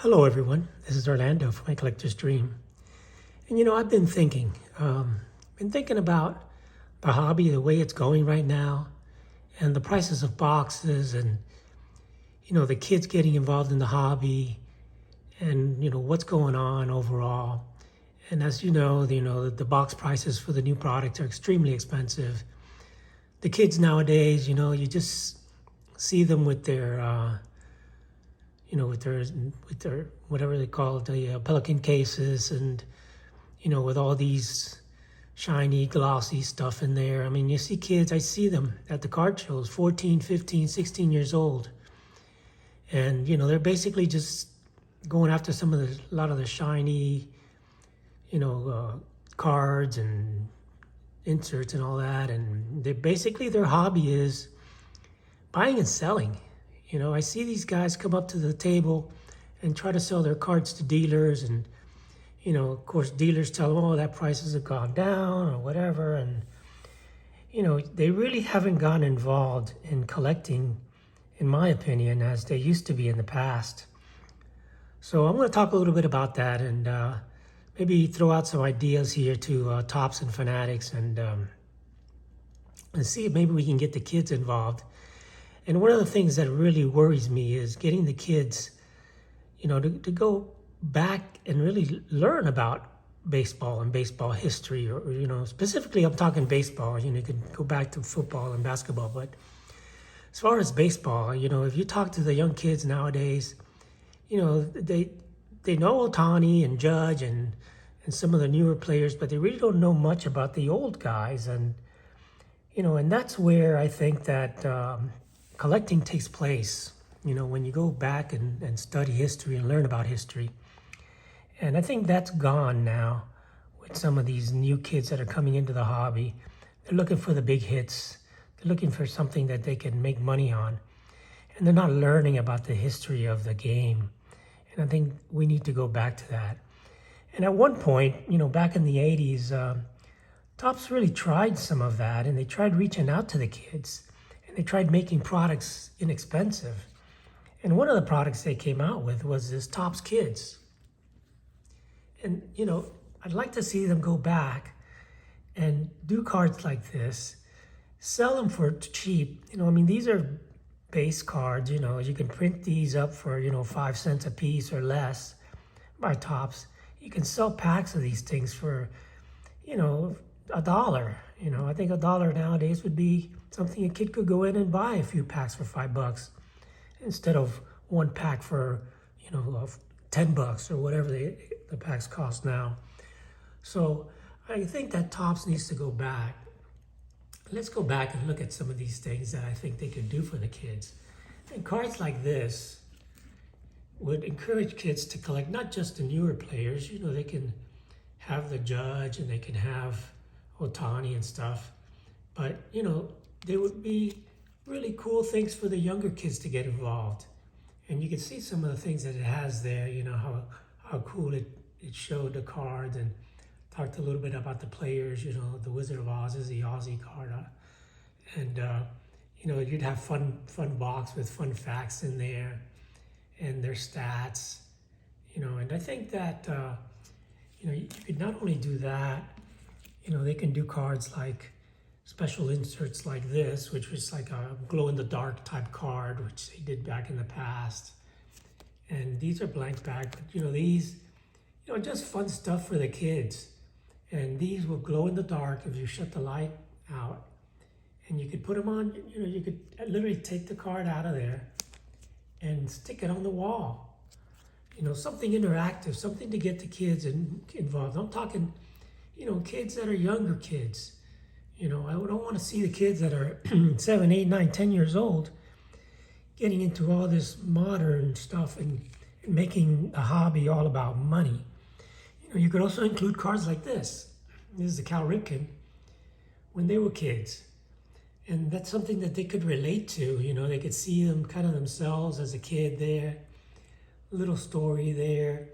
Hello, everyone. This is Orlando from My Collector's Dream. And I've been thinking about the hobby, the way it's going right now, and the prices of boxes, and the kids getting involved in the hobby, and what's going on overall. And as the box prices for the new products are extremely expensive. The kids nowadays, you just see them with their with their whatever they call it, the Pelican cases, and with all these shiny, glossy stuff in there. I mean, you see kids, I see them at the card shows, 14, 15, 16 years old, and they're basically just going after a lot of the shiny, cards and inserts and all that, and their hobby is buying and selling. I see these guys come up to the table and try to sell their cards to dealers, and of course, dealers tell them, "Oh, that prices have gone down," or whatever, and they really haven't gotten involved in collecting, in my opinion, as they used to be in the past. So I'm going to talk a little bit about that, and maybe throw out some ideas here to tops and fanatics, and see if maybe we can get the kids involved. And one of the things that really worries me is getting the kids, to go back and really learn about baseball and baseball history, or specifically I'm talking baseball. You can go back to football and basketball, but as far as baseball, if you talk to the young kids nowadays, they know Otani and Judge and some of the newer players, but they really don't know much about the old guys, and that's where I think that collecting takes place, when you go back and study history and learn about history. And I think that's gone now with some of these new kids that are coming into the hobby. They're looking for the big hits. They're looking for something that they can make money on. And they're not learning about the history of the game. And I think we need to go back to that. And at one point, back in the 80s, Topps really tried some of that, and they tried reaching out to the kids. They tried making products inexpensive. And one of the products they came out with was this Topps Kids. And, I'd like to see them go back and do cards like this, sell them for cheap. These are base cards, you can print these up for, 5 cents a piece or less by Topps. You can sell packs of these things for, $1. I think $1 nowadays would be something a kid could go in and buy a few packs for $5 instead of one pack for, $10 or whatever the packs cost now. So I think that Topps needs to go back. Let's go back and look at some of these things that I think they could do for the kids. And cards like this would encourage kids to collect not just the newer players. They can have the Judge and they can have Otani and stuff, but they would be really cool things for the younger kids to get involved. And you can see some of the things that it has there, how cool it showed the cards, and talked a little bit about the players. The Wizard of Oz is the Aussie card, and you'd have fun box with fun facts in there and their stats, and I think that you could not only do that, they can do cards like special inserts like this, which was like a glow-in-the-dark type card, which they did back in the past. And these are blank back, but these, just fun stuff for the kids. And these will glow in the dark if you shut the light out. And you could put them on, you could literally take the card out of there and stick it on the wall. Something interactive, something to get the kids involved. I'm talking, kids that are younger kids. I don't want to see the kids that are 7, 8, 9, 10 years old getting into all this modern stuff and making a hobby all about money. You could also include cards like this. This is the Cal Ripken when they were kids. And that's something that they could relate to. They could see them kind of themselves as a kid there. A little story there.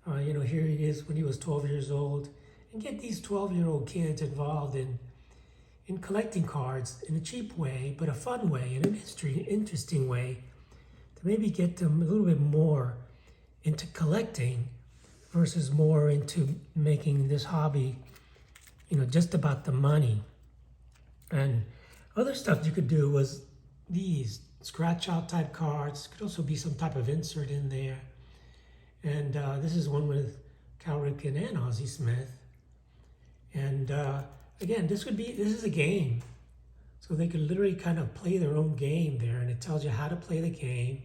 Here he is when he was 12 years old. And get these 12-year-old kids involved in collecting cards in a cheap way, but a fun way, in an interesting way, to maybe get them a little bit more into collecting versus more into making this hobby, just about the money. And other stuff you could do was these scratch out type cards. Could also be some type of insert in there. And this is one with Cal Ripken and Ozzie Smith. And again, this is a game. So they could literally kind of play their own game there, and it tells you how to play the game.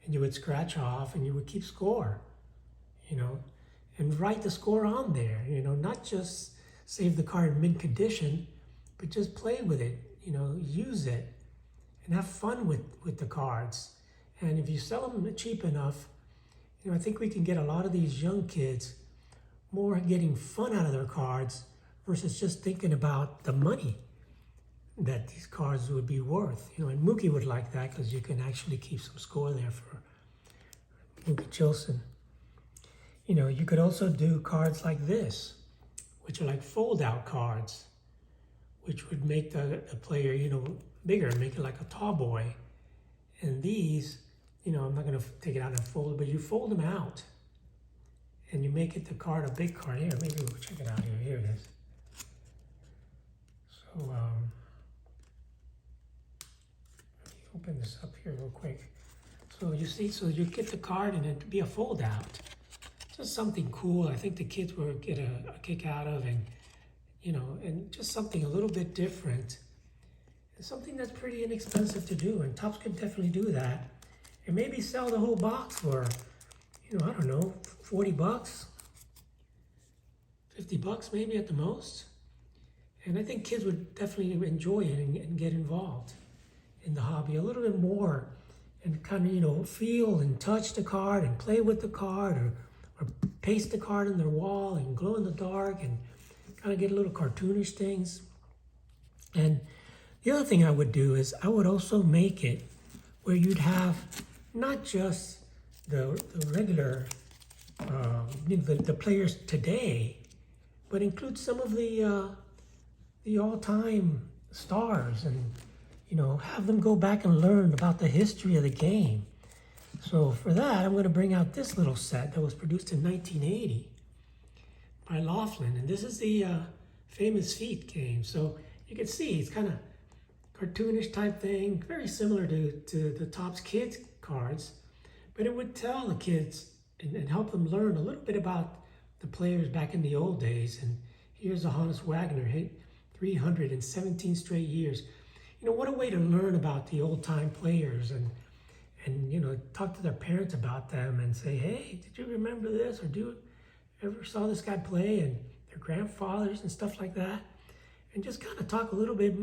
And you would scratch off and you would keep score, and write the score on there, not just save the card in mint condition, but just play with it, use it and have fun with the cards. And if you sell them cheap enough, I think we can get a lot of these young kids more getting fun out of their cards versus just thinking about the money that these cards would be worth. And Mookie would like that because you can actually keep some score there for Mookie Chilson. You could also do cards like this, which are like fold-out cards, which would make the player, bigger, make it like a tall boy. And these, I'm not going to take it out and fold it, but you fold them out. And you make it the card, a big card. Here, maybe we'll check it out here. Here it is. So, let me open this up here real quick. So you see, so you get the card and it'd be a fold out. Just something cool. I think the kids will get a kick out of, and and just something a little bit different. And something that's pretty inexpensive to do, and Topps could definitely do that. And maybe sell the whole box for, I don't know, 40 bucks, 50 bucks maybe at the most. And I think kids would definitely enjoy it and get involved in the hobby a little bit more, and kind of, feel and touch the card and play with the card, or paste the card in their wall and glow in the dark and kind of get little cartoonish things. And the other thing I would do is I would also make it where you'd have not just the regular, the players today, but include some of the all-time stars, and have them go back and learn about the history of the game. So for that, I'm going to bring out this little set that was produced in 1980 by Laughlin, and this is the Famous Feet game. So you can see it's kind of cartoonish type thing, very similar to the Topps Kids cards, but it would tell the kids and help them learn a little bit about the players back in the old days. And here's a Honus Wagner hit 317 straight years. What a way to learn about the old time players, and talk to their parents about them and say, hey, did you remember this? Or do you ever saw this guy play? And their grandfathers and stuff like that. And just kind of talk a little bit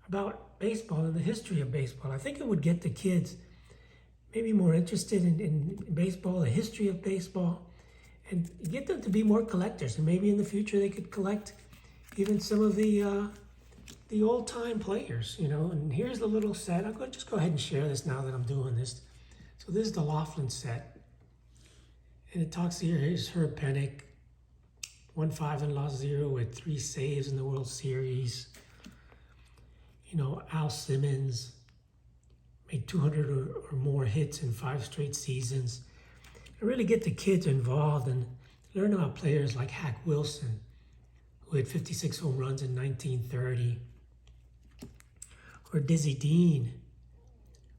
about baseball and the history of baseball. I think it would get the kids maybe more interested in baseball, the history of baseball, and get them to be more collectors. And maybe in the future they could collect even some of the old-time players, And here's the little set. I'll just go ahead and share this now that I'm doing this. So this is the Laughlin set. And it talks here, here's Herb Pennock, 1-5 and lost 0 with 3 saves in the World Series. Al Simmons made 200 or more hits in 5 straight seasons. And really get the kids involved and learn about players like Hack Wilson, who had 56 home runs in 1930. Or Dizzy Dean,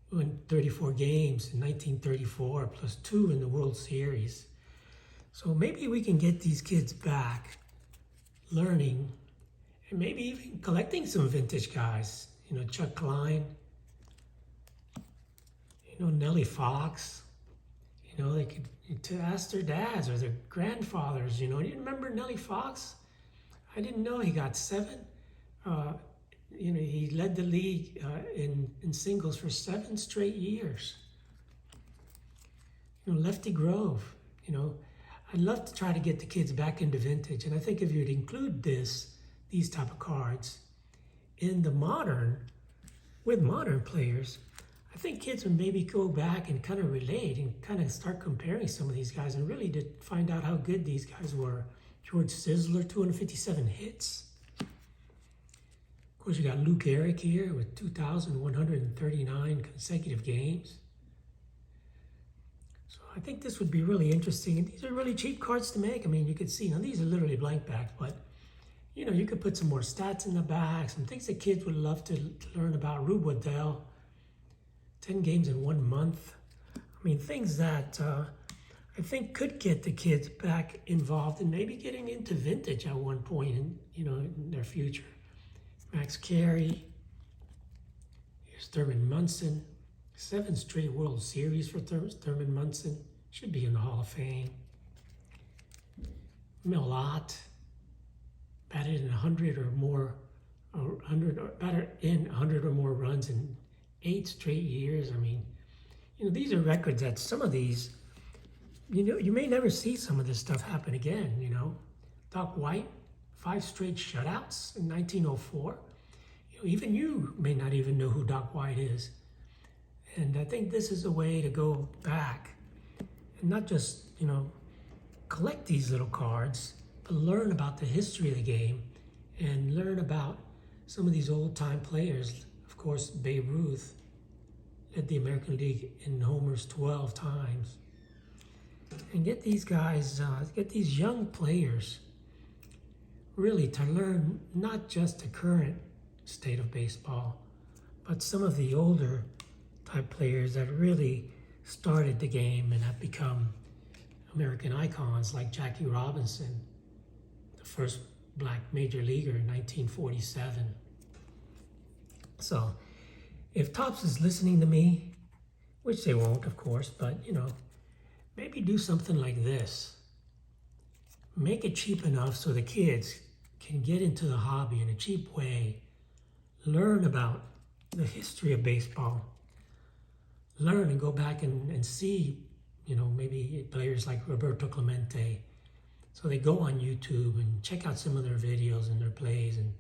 who won 34 games in 1934, plus 2 in the World Series. So maybe we can get these kids back learning, and maybe even collecting some vintage guys. Chuck Klein, Nellie Fox. They could to ask their dads or their grandfathers, do you remember Nellie Fox? I didn't know he got 7. He led the league in singles for 7 straight years. Lefty Grove, I'd love to try to get the kids back into vintage. And I think if you'd include these type of cards in with modern players, I think kids would maybe go back and kind of relate and kind of start comparing some of these guys and really to find out how good these guys were. George Sisler, 257 hits. Of course, you got Luke Eric here with 2,139 consecutive games. So I think this would be really interesting. And these are really cheap cards to make. I mean, you could see, now these are literally blank backs, but you know, you could put some more stats in the back, some things that kids would love to learn about. Rube Waddell, 10 games in 1 month. I mean, things that I think could get the kids back involved and maybe getting into vintage at one point in their future. Max Carey. Here's Thurman Munson. 7 straight World Series for Thurman Munson. Should be in the Hall of Fame. Mel Ott. Batted in 100 or more, batted in 100 or more runs in 8 straight years. I mean, these are records that some of these, you may never see some of this stuff happen again, Doc White, 5 straight shutouts in 1904. Even you may not even know who Doc White is. And I think this is a way to go back and not just, collect these little cards, but learn about the history of the game and learn about some of these old-time players. Of course, Babe Ruth led the American League in homers 12 times. And get these guys, get these young players really to learn not just the current state of baseball, but some of the older type players that really started the game and have become American icons, like Jackie Robinson, the first black major leaguer in 1947. So if Topps is listening to me, which they won't, of course, but maybe do something like this. Make it cheap enough so the kids can get into the hobby in a cheap way, learn about the history of baseball, learn and go back and see, maybe players like Roberto Clemente. So they go on YouTube and check out some of their videos and their plays and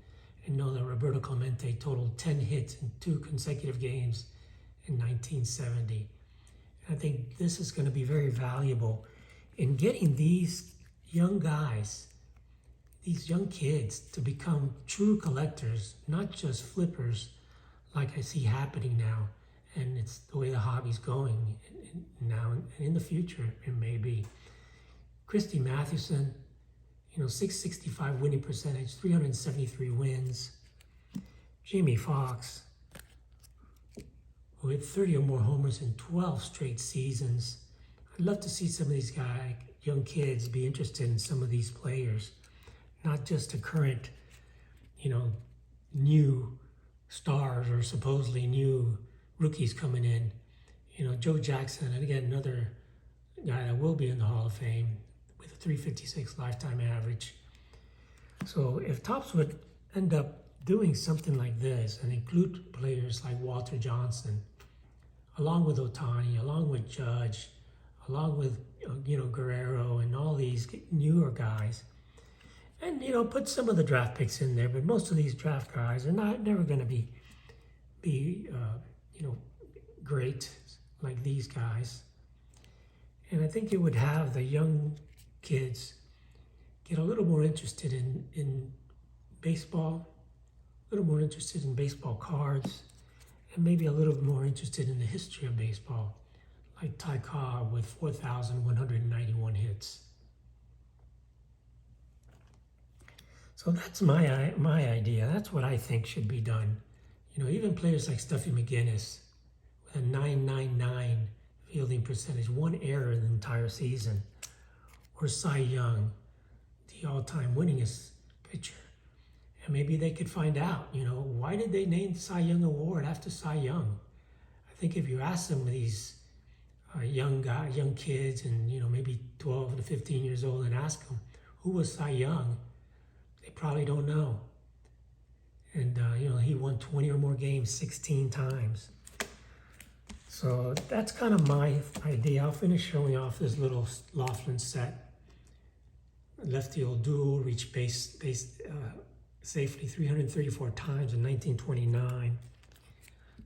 know that Roberto Clemente totaled 10 hits in 2 consecutive games in 1970. And I think this is going to be very valuable in getting these young guys, these young kids, to become true collectors, not just flippers like I see happening now. And it's the way the hobby's going now, and in the future it may be. Christy Mathewson, 665 winning percentage, 373 wins. Jamie Foxx, who hit 30 or more homers in 12 straight seasons. I'd love to see some of these young kids be interested in some of these players, not just the current, new stars or supposedly new rookies coming in. Joe Jackson, and again, another guy that will be in the Hall of Fame with a 356 lifetime average. So if Topps would end up doing something like this and include players like Walter Johnson, along with Ohtani, along with Judge, along with Guerrero and all these newer guys, and put some of the draft picks in there, but most of these draft guys are never going to be great like these guys. And I think it would have the young kids get a little more interested in baseball, a little more interested in baseball cards, and maybe a little more interested in the history of baseball, like Ty Cobb with 4,191 hits. So that's my idea. That's what I think should be done. Even players like Stuffy McGinnis with a .999 fielding percentage, 1 error in the entire season, or Cy Young, the all-time winningest pitcher. And maybe they could find out, why did they name the Cy Young Award after Cy Young? I think if you ask some of these young kids, and maybe 12 to 15 years old, and ask them who was Cy Young, they probably don't know. And he won 20 or more games 16 times. So that's kind of my idea. I'll finish showing off this little Laughlin set. Lefty old duel, reached base safely 334 times in 1929.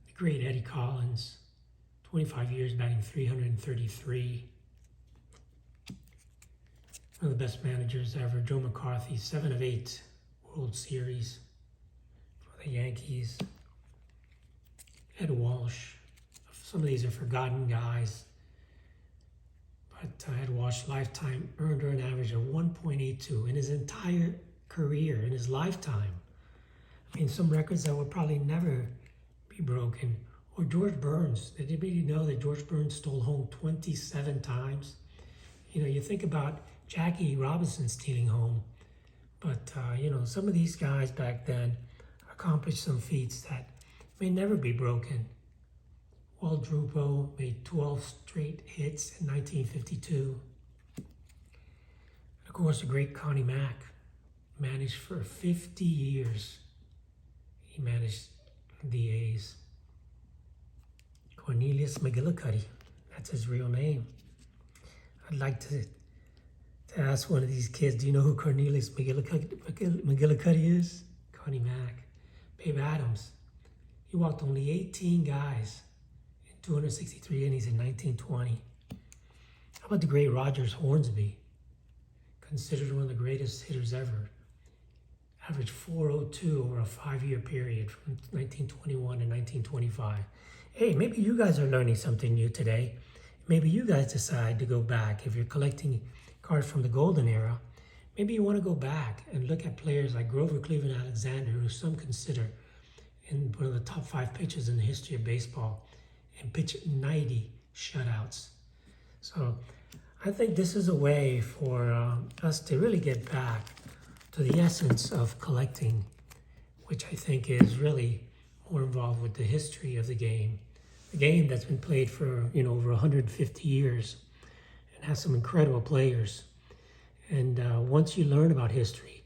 The great Eddie Collins, 25 years batting 333. One of the best managers ever, Joe McCarthy, 7 of 8 World Series for the Yankees. Ed Walsh. Some of these are forgotten guys. but Ed Walsh lifetime earned her an average of 1.82 in his entire career, in his lifetime. I mean, some records that will probably never be broken. Or George Burns. Did anybody know that George Burns stole home 27 times? You know, you think about Jackie Robinson stealing home, but you know, some of these guys back then accomplished some feats that may never be broken. Walt Drupo made 12 straight hits in 1952. And of course, the great Connie Mack managed for 50 years. He managed the A's. Cornelius McGillicuddy, that's his real name. I'd like to ask one of these kids, do you know who Cornelius McGillicuddy is? Connie Mack. Babe Adams. He walked only 18 guys in 263 innings in 1920. How about the great Rogers Hornsby? Considered one of the greatest hitters ever. Averaged 402 over a 5-year period from 1921 to 1925. Hey, maybe you guys are learning something new today. Maybe you guys decide to go back. If you're collecting cards from the golden era, maybe you want to go back and look at players like Grover Cleveland Alexander, who some consider in one of the top 5 pitchers in the history of baseball, and pitched 90 shutouts. So I think this is a way for us to really get back to the essence of collecting, which I think is really more involved with the history of the game that's been played for, you know, over 150 years and has some incredible players. And once you learn about history,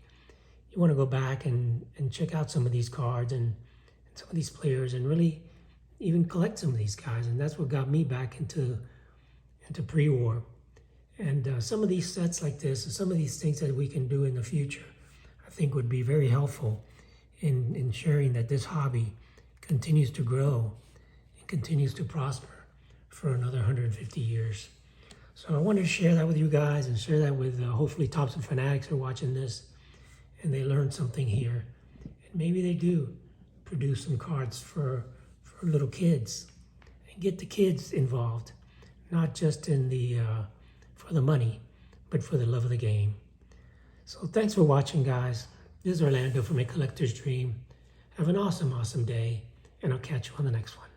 you want to go back and check out some of these cards and some of these players and really even collect some of these guys. And that's what got me back into pre-war. And some of these sets like this and some of these things that we can do in the future, I think would be very helpful in ensuring that this hobby continues to grow and continues to prosper for another 150 years. So I wanted to share that with you guys and share that with hopefully Thompson fanatics who are watching this and they learned something here. And maybe they do produce some cards for little kids and get the kids involved, not just in the for the money, but for the love of the game. So thanks for watching, guys. This is Orlando from A Collector's Dream. Have an awesome, awesome day, and I'll catch you on the next one.